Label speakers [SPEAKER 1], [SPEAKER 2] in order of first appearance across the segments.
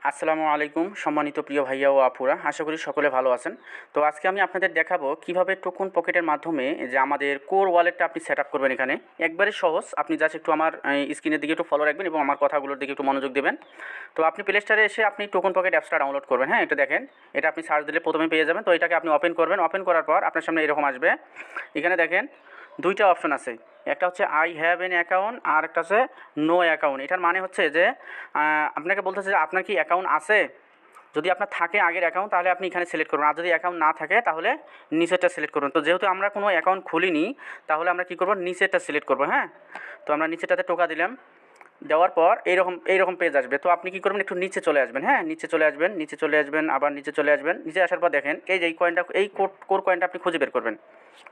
[SPEAKER 1] আসসালামু আলাইকুম সম্মানিত প্রিয় ভাইয়া ও আপুরা, আশা করি সকলে ভালো আছেন। তো আজকে আমি আপনাদের দেখাবো কিভাবে টোকন পকেটের মাধ্যমে যে আমাদের কোর ওয়ালেটটা আপনি সেট আপ করবেন। এখানে একবারে সহজ, আপনি জাস্ট একটু আমার স্ক্রিনের দিকে একটু ফলো রাখবেন এবং আমার কথাগুলোর দিকে একটু মনোযোগ দেবেন। তো আপনি প্লে স্টোরে এসে আপনি টোকন পকেট অ্যাপসটা ডাউনলোড করবেন। হ্যাঁ, এটা দেখেন, এটা আপনি সার্চ দিলে প্রথমে পেয়ে যাবেন। তো এটাকে আপনি ওপেন করবেন, ওপেন করার পর আপনার সামনে এরকম আসবে। এখানে দেখেন দুইটা অপশন আছে, একটা হচ্ছে আই হ্যাভ এন অ্যাকাউন্ট আর একটা হচ্ছে নো অ্যাকাউন্ট। এটার মানে হচ্ছে যে আপনাকে বলতেছে যে আপনার কি অ্যাকাউন্ট আছে। যদি আপনার থাকে আগের অ্যাকাউন্ট তাহলে আপনি এখানে সিলেক্ট করবেন, আর যদি অ্যাকাউন্ট না থাকে তাহলে নিচেরটা সিলেক্ট করবেন। তো যেহেতু আমরা কোনো অ্যাকাউন্ট খুলিনি তাহলে আমরা কী করবো, নিচেরটা সিলেক্ট করবো। হ্যাঁ, তো আমরা নিচেরটাতে টোকা দিলাম, দেওয়ার পর এইরকম পেজ আসবে। তো আপনি কী করবেন, একটু নিচে চলে আসবেন। হ্যাঁ, নিচে চলে আসবেন, নিচে চলে আসবেন, আবার নিচে চলে আসবেন। নিচে আসার পর দেখেন এই যে এই কয়েনটা, এই কোর কয়েনটা আপনি খুঁজে বের করবেন।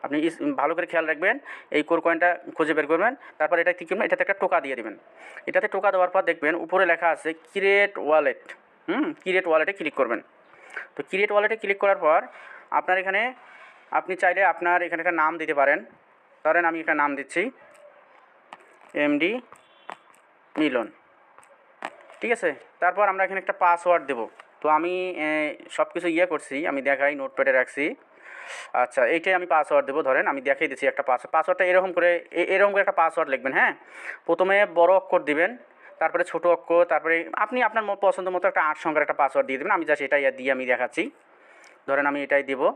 [SPEAKER 1] আপনি ভালো করে খেয়াল রাখবেন, এই কোর কয়েনটা খুঁজে বের করবেন। তারপর এটা কী করবেন, এটাতে একটা টোকা দিয়ে দেবেন। এটাতে টোকা দেওয়ার পর দেখবেন উপরে লেখা আছে ক্রিয়েট ওয়ালেট। ক্রিয়েট ওয়ালেটে ক্লিক করবেন। তো ক্রিয়েট ওয়ালেটে ক্লিক করার পর আপনার এখানে আপনি চাইলে আপনার এখানে একটা নাম দিতে পারেন। ধরেন আমি একটা নাম দিচ্ছি এমডি মিলন, ঠিক আছে। তারপর আমরা এখানে একটা পাসওয়ার্ড দেব। তো আমি সব কিছু করছি, আমি দেখাই, নোটপ্যাডে রাখছি। আচ্ছা, এইটাই আমি পাসওয়ার্ড দেবো। ধরেন আমি দেখিয়ে দিচ্ছি একটা পাসওয়ার্ডটা এরকম করে একটা পাসওয়ার্ড লিখবেন। হ্যাঁ, প্রথমে বড় অক্ষর দিবেন, তারপরে ছোটো অক্ষর, তারপরে আপনি আপনার পছন্দ মতো একটা 8 সংখ্যার একটা পাসওয়ার্ড দিয়ে দেবেন। আমি জাস্ট এটাই দিয়ে আমি দেখাচ্ছি। ধরেন আমি এটাই দেবো,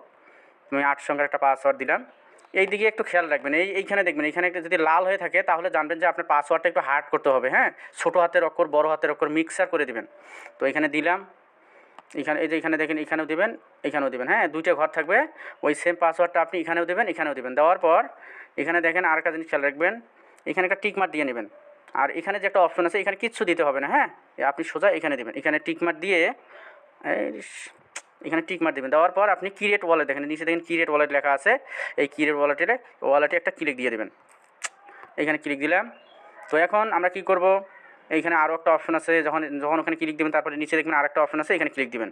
[SPEAKER 1] আমি 8 সংখ্যার একটা পাসওয়ার্ড দিলাম। এই দিকে একটু খেয়াল রাখবেন, এইখানে দেখবেন, এইখানে একটা যদি লাল হয়ে থাকে তাহলে জানবেন যে আপনার পাসওয়ার্ডটা একটু হার্ড করতে হবে। হ্যাঁ, ছোটো হাতের অক্ষর বড় হাতের অক্ষর মিক্সার করে দিবেন। তো এখানে দিলাম, এখানে এই যে এখানে দেখেন, এখানেও দিবেন, এখানেও দিবেন। হ্যাঁ, দুইটা ঘর থাকবে, ওই সেম পাসওয়ার্ডটা আপনি এখানেও দেবেন, এখানেও দিবেন। দেওয়ার পর এখানে দেখেন আরেকটা জিনিস খেয়াল রাখবেন, এখানে একটা টিক মার্ক দিয়ে নেবেন। আর এখানে যে একটা অপশন আছে এখানে কিচ্ছু দিতে হবে না। হ্যাঁ, আপনি সোজা এখানে দেবেন, এখানে টিক মার্ক দিয়ে এখানে টিক মার দেবেন। দেওয়ার পর আপনি ক্রিয়েট ওয়ালেট, দেখেন নিচে দেখেন ক্রিয়েট ওয়ালেট লেখা আছে। এই ক্রিয়েট ওয়ালেটে একটা ক্লিক দিয়ে দেবেন। এখানে ক্লিক দিলাম। তো এখন আমরা কি করব, এইখানে আরও একটা অপশন আছে, যখন যখন ওখানে ক্লিক দেবেন তারপরে নিচে দেখবেন আরেকটা অপশন আছে, এখানে ক্লিক দিবেন।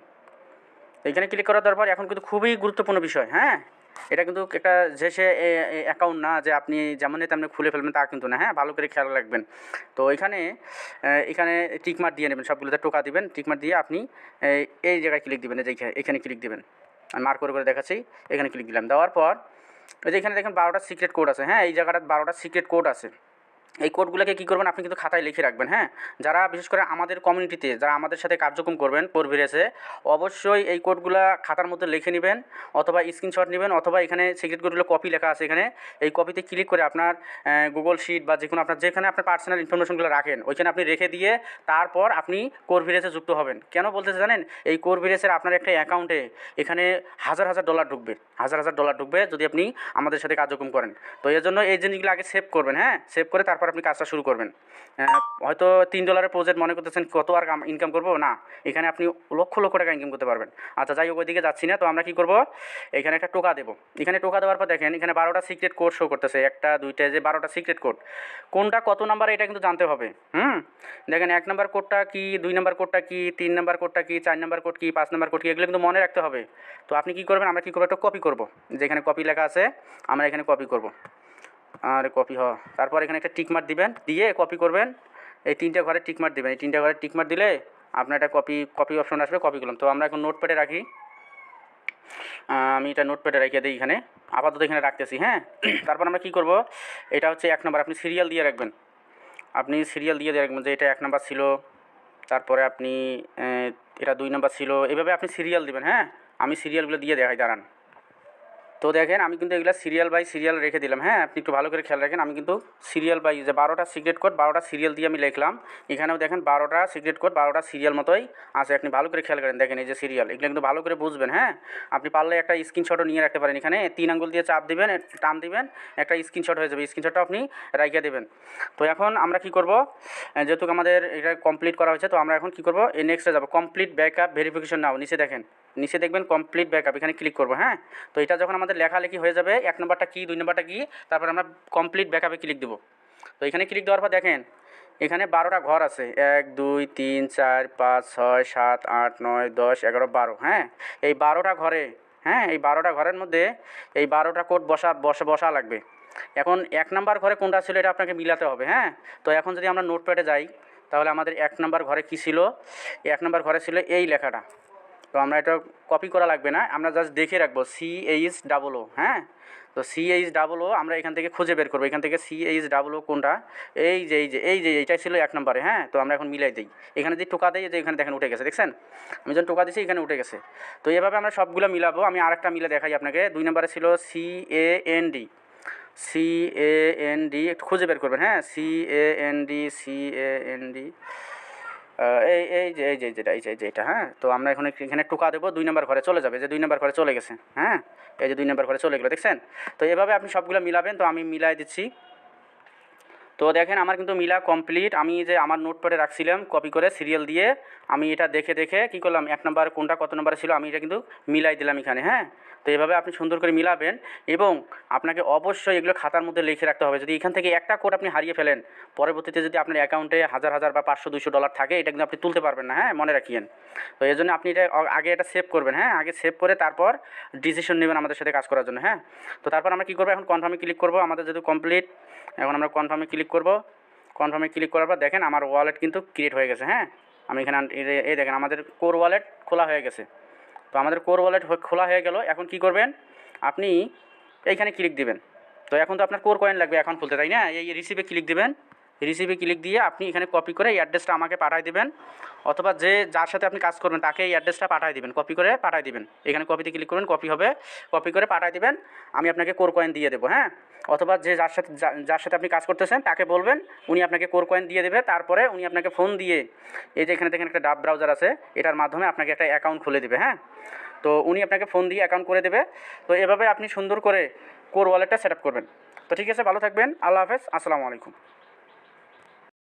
[SPEAKER 1] এইখানে ক্লিক করার দরকার, এখন কিন্তু খুবই গুরুত্বপূর্ণ বিষয়। হ্যাঁ, এটা কিন্তু একটা যে সে অ্যাকাউন্ট না যে আপনি যেমনই তেমনি খুলে ফেলবেন, তা কিন্তু না। হ্যাঁ, ভালো করে খেয়াল রাখবেন। তো এখানে টিকমার্ক দিয়ে নেবেন, সবগুলোতে টোকা দিবেন। টিকমার্ক দিয়ে আপনি এই জায়গায় ক্লিক দিবেন, এই যে এখানে ক্লিক দিবেন। আমি মার্ক করে দেখাচ্ছি, এখানে ক্লিক দিলাম। দেওয়ার পর এই যে এখানে দেখেন 12টা সিক্রেট কোড আছে। হ্যাঁ, এই জায়গাটা 12টা সিক্রেট কোড আছে। এই কোডগুলোকে কী করবেন, আপনি কিন্তু খাতায় লিখে রাখবেন। হ্যাঁ, যারা বিশেষ করে আমাদের কমিউনিটিতে যারা আমাদের সাথে কার্যক্রম করবেন কোরভিরেসে, অবশ্যই এই কোডগুলো খাতার মধ্যে লিখে নেবেন, অথবা স্ক্রিনশট নেবেন, অথবা এখানে সিক্রেট কোডগুলো কপি লেখা আছে এখানে, এই কপিতে ক্লিক করে আপনার গুগল শিট বা যেকোনো আপনার যেখানে আপনার পার্সোনাল ইনফরমেশনগুলো রাখেন ওইখানে আপনি রেখে দিয়ে তারপর আপনি কোরভিরেসে যুক্ত হবেন। কেন বলতেছে জানেন, এই কোরভিরেসের আপনার একটা অ্যাকাউন্টে এখানে হাজার হাজার ডলার ঢুকবে, হাজার হাজার ডলার ঢুকবে যদি আপনি আমাদের সাথে কার্যক্রম করেন। তো এর জন্য এই জিনিসগুলো আগে সেভ করবেন। হ্যাঁ, সেভ করে তারপর আপনি কাজটা শুরু করবেন। হয়তো $3 প্রজেক্ট মনে করতেছেন কত আর ইনকাম করবো না, এখানে আপনি লক্ষ লক্ষ টাকা ইনকাম করতে পারবেন। আচ্ছা, যাই হোক, ওইদিকে যাচ্ছি না। তো আমরা কী করবো, এখানে একটা টোকা দেবো। এখানে টোকা দেওয়ার পর দেখেন এখানে 12টা সিক্রেট কোড শো করতেছে, একটা দুইটা, যে 12টা সিক্রেট কোড, কোনটা কত নাম্বার এটা কিন্তু জানতে হবে। দেখেন 1 নম্বর কোডটা কি, 2 নম্বর কোডটা কি, 3 নম্বর কোডটা কি, 4 নম্বর কোড কি, 5 নম্বর কোড কি, এগুলো কিন্তু মনে রাখতে হবে। তো আপনি কী করবেন, আমরা কী করবো, একটা কপি করবো, যেখানে কপি লেখা আছে আমরা এখানে কপি করব। আর কপি তারপর এখানে একটা টিকমার্ক দিবেন, দিয়ে কপি করবেন। এই 3টে ঘরে টিকমার্ক দিবেন, এই 3টে ঘরে টিকমার্ক দিলে আপনার একটা কপি অপশন আসবে, কপি করলাম। তো আমরা এখন নোটপ্যাডে রাখি, আমি এটা নোটপ্যাডে রেখে দিই এখানে, আপাতত এখানে রাখতেছি। হ্যাঁ, তারপর আমরা কী করব, এটা হচ্ছে 1 নম্বর, আপনি সিরিয়াল দিয়ে রাখবেন। যে এটা 1 নম্বর ছিল, তারপরে আপনি এটা 2 নম্বর ছিল, এভাবে আপনি সিরিয়াল দিবেন। হ্যাঁ, আমি সিরিয়ালগুলো দিয়ে দেখাই, দাঁড়ান। তো দেখেন আমি কিন্তু এগুলো সিরিয়াল বাই সিরিয়াল রেখে দিলাম। হ্যাঁ, আপনি একটু ভালো করে খেয়াল রাখেন, আমি কিন্তু সিরিয়াল বাই যে 12টা সিক্রেট কোড 12টা সিরিয়াল দিয়ে আমি লিখলাম। এখানেও দেখেন 12টা সিক্রেট কোড 12টা সিরিয়াল মতোই আছে, আপনি ভালো করে খেয়াল করেন। দেখেন এই যে সিরিয়াল, এগুলো কিন্তু ভালো করে বুঝবেন। হ্যাঁ, আপনি পারলে একটা স্ক্রিনশটও নিয়ে রাখতে পারেন, এখানে 3 আঙ্গুল দিয়ে চাপ দিবেন, টান দিবেন, একটা স্ক্রিনশট হয়ে যাবে, স্ক্রিনশটটা আপনি রাখিয়ে দেবেন। তো এখন আমরা কি করব, যেহেতু আমাদের এটা কমপ্লিট করা হয়েছে, তো আমরা এখন কি করব, এই নেক্সটে যাব, কমপ্লিট ব্যাকআপ ভেরিফিকেশন নাও। নিচে দেখবেন কমপ্লিট ব্যাকআপ, এখানে ক্লিক করব। হ্যাঁ, তো এটা যখন আমাদের লেখালেখি হয়ে যাবে, 1 নম্বরটা কী, 2 নম্বরটা কী, তারপর আমরা কমপ্লিট ব্যাকআপে ক্লিক দেবো। তো এখানে ক্লিক দেওয়ার পর দেখেন এখানে 12টা ঘর আছে, 1 2 3 4 5 6 7 8 9 10 11 12। হ্যাঁ, এই 12টা ঘরে, হ্যাঁ, এই 12টা ঘরের মধ্যে এই 12টা কোড বসা লাগবে। এখন 1 নাম্বার ঘরে কোনটা ছিল এটা আপনাকে মিলাতে হবে। হ্যাঁ, তো এখন যদি আমরা নোটপ্যাডে যাই, তাহলে আমাদের 1 নাম্বার ঘরে কী ছিল? 1 নাম্বার ঘরে ছিল এই লেখাটা। তো আমরা এটা কপি করা লাগবে না, আমরা জাস্ট দেখে রাখবো CHOO, হ্যাঁ? তো CHOO আমরা এখান থেকে খুঁজে বের করবো, এখান থেকে CHOO কোনটা? এই যে এইটাই ছিল 1 নম্বরে, হ্যাঁ? তো আমরা এখন মিলাই দিই, এখানে যদি টোকা দিই, যে এখানে দেখেন উঠে গেছে, দেখছেন? আমি যখন টোকা দিচ্ছি এখানে উঠে গেছে। তো এভাবে আমরা সবগুলো মিলাবো। আমি আরেকটা মিলে দেখাই আপনাকে। 2 নম্বরে ছিল CAND, একটু খুঁজে বের করবেন, হ্যাঁ? CAND, এই যে এটা, হ্যাঁ? তো আমরা এখন এখানে টোকা দেবো, 2 নম্বর ঘরে চলে যাবে, যে 2 নম্বর ঘরে চলে গেছে, হ্যাঁ? এই যে 2 নম্বর ঘরে চলে গেলো, দেখছেন? তো এভাবে আপনি সবগুলো মিলাবেন। তো আমি মিলাই দিচ্ছি। তো দেখেন আমার কিন্তু মিলা কমপ্লিট। আমি যে আমার নোটপ্যাডে রাখছিলাম কপি করে সিরিয়াল দিয়ে, আমি এটা দেখে দেখে কী করলাম, 1 নাম্বার কোনটা কত নম্বরে ছিল আমি এটা কিন্তু মিলাই দিলাম এখানে, হ্যাঁ? তো এভাবে আপনি সুন্দর করে মিলাবেন, এবং আপনাকে অবশ্যই এগুলো খাতার মধ্যে লিখে রাখতে হবে। যদি এখান থেকে একটা কোড আপনি হারিয়ে ফেলেন, পরবর্তীতে যদি আপনার অ্যাকাউন্টে হাজার হাজার বা $500-200 থাকে, এটা কিন্তু আপনি তুলতে পারবেন না, হ্যাঁ? মনে রাখিয়েন। তো এই জন্য আপনি এটা আগে এটা সেভ করবেন, হ্যাঁ? আগে সেভ করে তারপর ডিসিশন নেবেন আমাদের সাথে কাজ করার জন্য, হ্যাঁ? তো তারপর আমরা কী করবো, এখন কনফার্মে ক্লিক করবো। আমাদের যেহেতু কমপ্লিট, এখন আমরা কনফার্মে ক্লিক করব। কনফার্মে ক্লিক করার পর দেখেন আমার ওয়ালেট কিন্তু ক্রিয়েট হয়ে গেছে, হ্যাঁ? আমি এখানে এই দেখেন আমাদের কোর ওয়ালেট খোলা হয়ে গেছে। তো আমাদের কোর ওয়ালেট খোলা হয়ে গেল। এখন কি করবেন, আপনি এইখানে ক্লিক দিবেন। তো এখন তো আপনার কোর কয়েন লাগবে এখন খুলতে, তাই না? এই রিসিভে ক্লিক দিবেন। রিসিভে ক্লিক দিয়ে আপনি এখানে কপি করে এই অ্যাড্রেসটা আমাকে পাঠিয়ে দিবেন, অথবা যার সাথে আপনি কাজ করবেন তাকে এই অ্যাড্রেসটা পাঠিয়ে দিবেন, কপি করে পাঠিয়ে দিবেন। এখানে কপিতে ক্লিক করবেন, কপি হবে, কপি করে পাঠিয়ে দিবেন। আমি আপনাকে কোর কয়েন দিয়ে দেবো, হ্যাঁ? অথবা যার সাথে আপনি কাজ করতেছেন তাকে বলবেন, উনি আপনাকে কোর কয়েন দিয়ে দেবে। তারপরে উনি আপনাকে ফোন দিয়ে, এই যে এখানে দেখেন একটা ডাব ব্রাউজার আছে, এটার মাধ্যমে আপনাকে একটা অ্যাকাউন্ট খুলে দেবে, হ্যাঁ? তো উনি আপনাকে ফোন দিয়ে অ্যাকাউন্ট করে দেবে। তো এভাবে আপনি সুন্দর করে কোর ওয়ালেটটা সেট আপ করবেন। তো ঠিক আছে, ভালো থাকবেন। আল্লাহ হাফেজ, আসসালামু আলাইকুম।